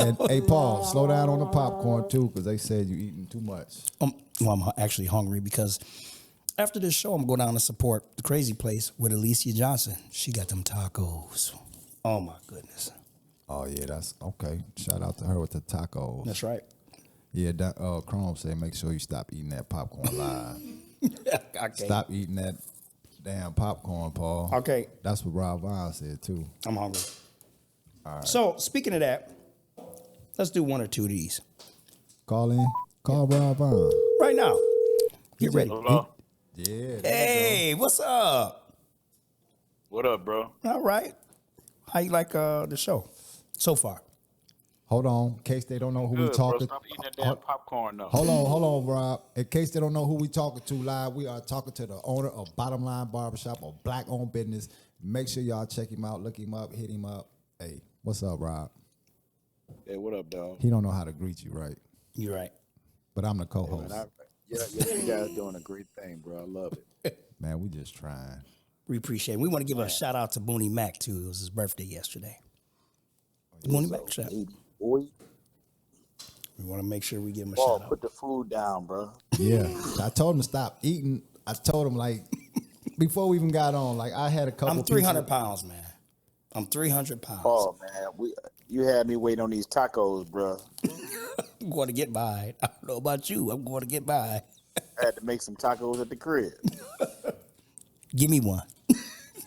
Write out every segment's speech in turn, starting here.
And hey, Paul, slow down on the popcorn too, because they said you eating too much. Well, I'm actually hungry because after this show, I'm going down to support the Crazy Place with Alicia Johnson. She got them tacos. Oh my goodness. Oh yeah, that's okay. Shout out to her with the tacos. That's right. Yeah, Chrome said make sure you stop eating that popcorn live. Okay. Stop eating that damn popcorn, Paul. Okay. That's what Rob Vaughn said too. I'm hungry. All right. So speaking of that, let's do one or two of these. Call Rob Vaughn. Right now. Get ready. Hello? Yeah. Hey, what's up? What up, bro? All right. How you like the show so far? Hold on, in case they don't know who we Good, talking. bro. Stop eating that damn popcorn, though. Hold on, Rob. In case they don't know who we talking to live, we are talking to the owner of Bottom Line Barbershop, a black-owned business. Make sure y'all check him out, look him up, hit him up. Hey, what's up, Rob? Hey, what up, dog? He don't know how to greet you, right? You're right. But I'm the co-host. Yeah, you guys doing a great thing, bro. I love it. Man, we just trying. We appreciate it. We want to give a shout out to Booney Mac too. It was his birthday yesterday. Booney Mac, shout out. Boy, We want to make sure we give him a Paul, shout out. put the food down, bro. Yeah, I told him to stop eating. I told him like before we even got on, like I had a couple. I'm 300 pounds, man. I'm 300 pounds. Oh, man, you had me waiting on these tacos, bro. I'm going to get by. I don't know about you. I'm going to get by. I had to make some tacos at the crib. Give me one.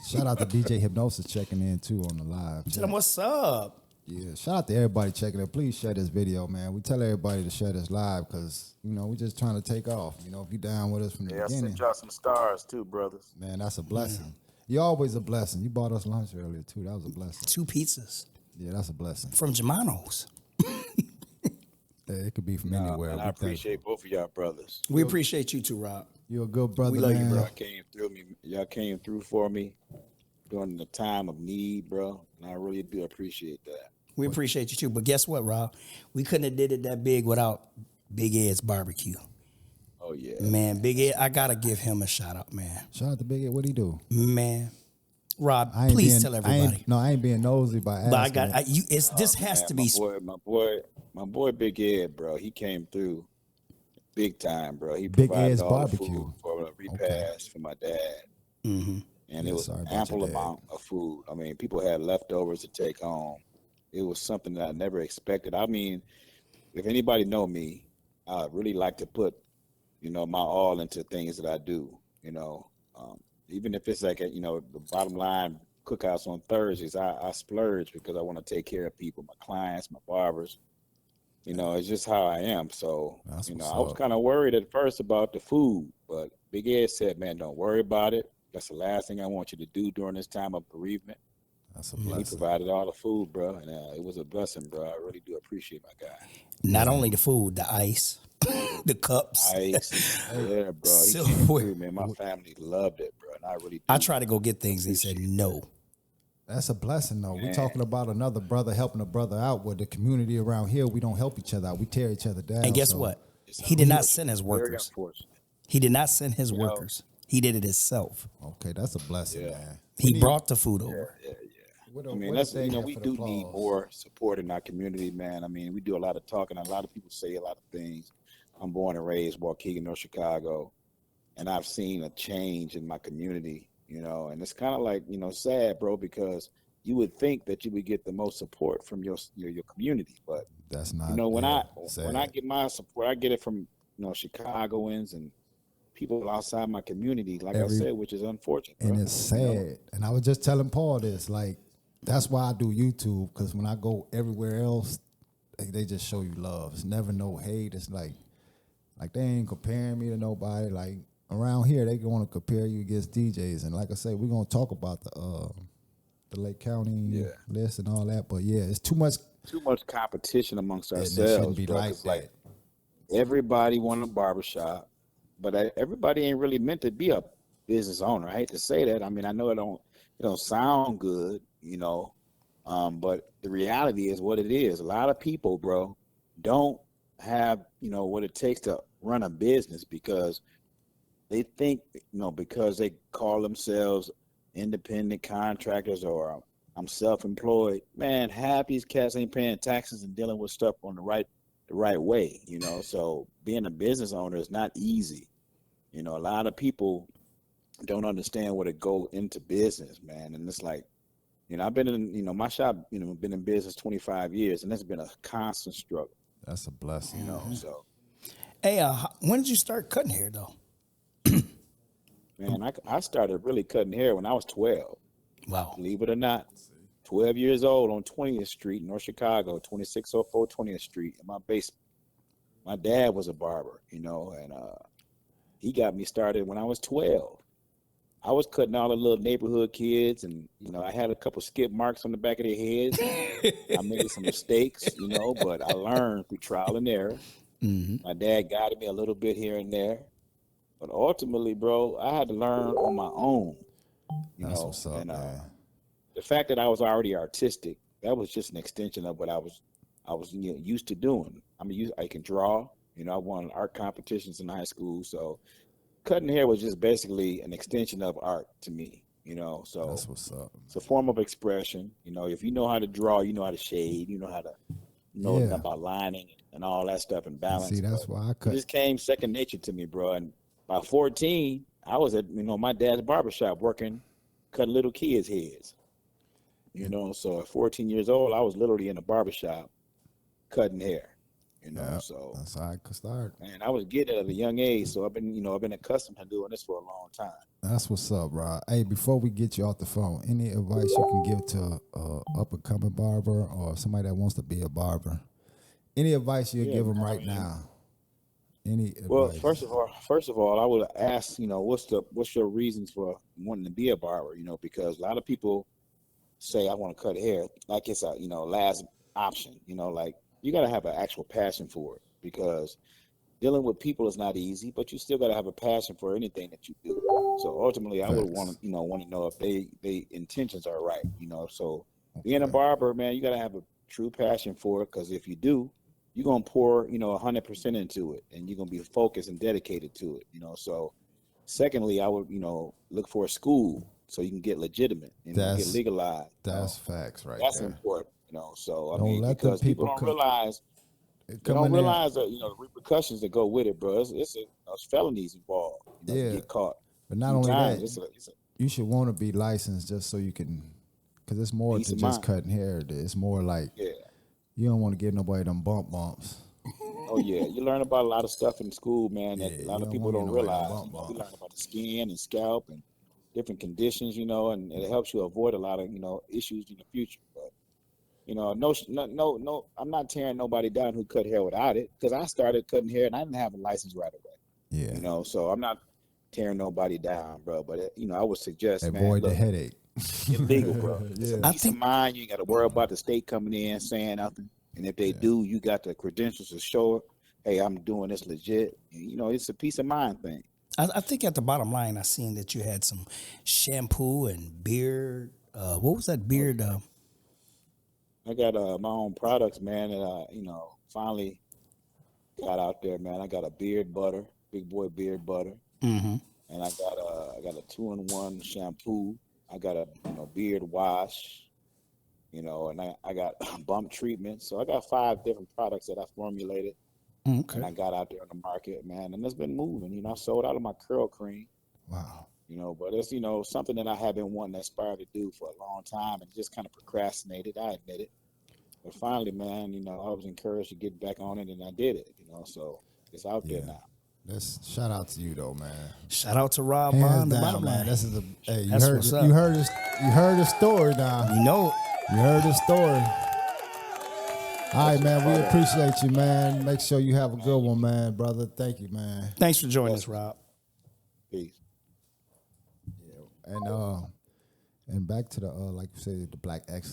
Shout out to DJ Hypnosis checking in too on the live. Tell him what's up. Yeah, shout out to everybody checking in. Please share this video, man. We tell everybody to share this live because, we're just trying to take off. If you down with us from the Yeah, I beginning, sent y'all some stars, too, brothers. man, that's a blessing. You're always a blessing. You bought us lunch earlier, too. That was a blessing. 2 pizzas Yeah, that's a blessing. from Germano's. It could be from anywhere. Man, I appreciate both of y'all brothers. We appreciate you too, Rob. You're a good brother, We love you, man. bro. Y'all came through for me during the time of need, bro. And I really do appreciate that. We appreciate you too. But guess what, Rob? We couldn't have did it that big without Big Ed's barbecue. Oh, yeah. Man, Big Ed, I got to give him a shout out, man. Shout out to Big Ed. What'd he do? Man. Rob, please tell everybody. I ain't being nosy by asking. But this has to be. My boy Big Ed, bro, he came through big time, bro. He Big provided Ed's all barbecue. the food for a repast for my dad. Mm-hmm. And Yeah, it was sorry an about ample your dad. amount of food. I mean, people had leftovers to take home. It was something that I never expected. I mean, if anybody know me, I really like to put, my all into things that I do, even if it's like, the bottom line cookouts on Thursdays, I splurge because I want to take care of people, my clients, my barbers. It's just how I am. So, That's I what's was up. kind of worried at first about the food, but Big Ed said, man, don't worry about it. That's the last thing I want you to do during this time of bereavement. That's a He blessing. provided all the food, bro, and it was a blessing, bro. I really do appreciate my guy. Not only the food, the ice, the cups. Ice, yeah, bro. He came Silverware. through, man. My family loved it, bro, and I really. I tried to go get things. He said no. That's a blessing, though. We're Man. talking about another brother helping a brother out. With the community around here, we don't help each other out. We tear each other down. And guess so- what? He did not send his Very workers. unfortunate. He did not send his workers. He did it himself. Okay, that's a blessing, Yeah. man. He brought the food over. What I a- mean, what a that's day there we for the do need applause. more support in our community, man. I mean, we do a lot of talking. A lot of people say a lot of things. I'm born and raised Waukegan, North Chicago, and I've seen a change in my community. And it's kind of like sad, bro, because you would think that you would get the most support from your community, but That's not. when yeah, I get my support, I get it from Chicagoans and people outside my community, like I said, which is unfortunate. and bro. it's sad. And I was just telling Paul this, like, that's why I do YouTube, because when I go everywhere else, they just show you love. It's never no hate. It's like they ain't comparing me to nobody. Like around here, they want to compare you against DJs. And like I say, we're gonna talk about the Lake County list and all that. But yeah, it's too much. Too much competition amongst And it ourselves. shouldn't be bro, like 'cause, that. everybody want a barbershop, but everybody ain't really meant to be a business owner. I hate to say that. I mean, I know it don't sound good, but the reality is what it is. A lot of people, bro, don't have what it takes to run a business because they think because they call themselves independent contractors or I'm self-employed. Man, half these cats ain't paying taxes and dealing with stuff on the right way, you know. So being a business owner is not easy. You know, a lot of people don't understand what it go into business, man. And it's like, you know, I've been in, you know, my shop, you know, been in business 25 years, and it's been a constant struggle, That's a blessing. you know. So, Hey, when did you start cutting hair though? man, I started really cutting hair when I was 12, Wow. believe it or not. 12 years old on 20th Street, North Chicago, 2604 20th Street, in my basement. My dad was a barber, you know, and he got me started when I was 12. I was cutting all the little neighborhood kids, and you know, I had a couple skip marks on the back of their heads. I made some mistakes, you know, but I learned through trial and error. My dad guided me a little bit here and there, but ultimately, bro, I had to learn on my own, you That's know. what's up, And man. the fact that I was already artistic, that was just an extension of what I was you know, used to doing. I can draw, you know, I won art competitions in high school, so cutting hair was just basically an extension of art to me, you know. So That's what's up. it's a form of expression. You know, if you know how to draw, you know how to shade, you know Yeah. about lining and all that stuff and And see, balance. But that's why I it cut. just came second nature to me, bro. And by 14, I was at, you know, my dad's barbershop working, cutting little kids' heads. You know, so at 14 years old, I was literally in a barbershop cutting hair. You know, Yeah, so that's how I could start. man, I was getting it at a young age. So I've been accustomed to doing this for a long time. That's what's up, bro. Hey, before we get you off the phone, any advice you can give to up and coming barber or somebody that wants to be a barber? Any advice you'll Yeah, give man. them I right mean, now? Any well, advice? first of all, I would ask, you know, what's your reasons for wanting to be a barber? You know, because a lot of people say I want to cut hair like it's a, you know, last option. You know, like you got to have an actual passion for it because dealing with people is not easy, but you still got to have a passion for anything that you do. So ultimately, I would want Facts. to, you know, want to know if they intentions are right. You know, so being a Okay. barber, man, you got to have a true passion for it because if you do, you're gonna pour, you know, 100% into it, and you're gonna be focused and dedicated to it. You know, so secondly, I would, you know, look for a school so you can get legitimate, you know, get That's legalized. You that's know, facts right that's there. important. You know, so I Don't mean, let them because people people don't come realize they come don't in there. realize that you know the repercussions that go with it, bro. It's felonies involved. You know, if you Yeah, get caught. but not only Sometimes that, it's a you should want to be licensed just so you can, because it's more peace to of just mind. cutting hair. It's more like Yeah. you don't want to give nobody them bumps. Oh yeah. You learn about a lot of stuff in school, man, that Yeah, a you lot of don't people want to give don't nobody them realize. You bump know, we learn bumps. about the skin and scalp and different conditions, you know, and it helps you avoid a lot of, you know, issues in the future. But you know, no, I'm not tearing nobody down who cut hair without it because I started cutting hair and I didn't have a license right away. Yeah, You know, so I'm not tearing nobody down, bro. But you know, I would suggest, man, avoid the look, headache. get legal, bro. It's a Yeah, I peace of think mind. You ain't got to worry about the state coming in saying nothing. And if they yeah. do, you got the credentials to show, hey, I'm doing this legit. You know, it's a peace of mind thing. I think at the bottom line, I seen that you had some shampoo and beard. What was that Oh beard? yeah, I got my own products, man. And you know, finally got out there, man. I got a beard butter, big boy beard butter, Mm-hmm. and I got a 2-in-1 shampoo. I got a you know beard wash, you know, and I got bump treatment. So I got 5 different products that I formulated and Okay. I got out there on the market, man, and it's been moving. You know, I sold out of my curl cream, Wow. you know, but it's, you know, something that I have been wanting to aspire to do for a long time and just kind of procrastinated. I admit it. But finally, man, you know, I was encouraged to get back on it and I did it, you know, so it's out there Yeah. now. That's shout out to you though, man. Shout out to Rob Hands Vaughn. The bottom down, man. line. This is a hey. That's what's up. You heard the story now. You know, You heard the story. All That's right, just man. We part of it. appreciate you, man. Make sure you have a good Man, you one, be man, brother. Thank you, man. thanks for joining us, blessings, man. Rob. Peace. And back to the like you said, the black excellence.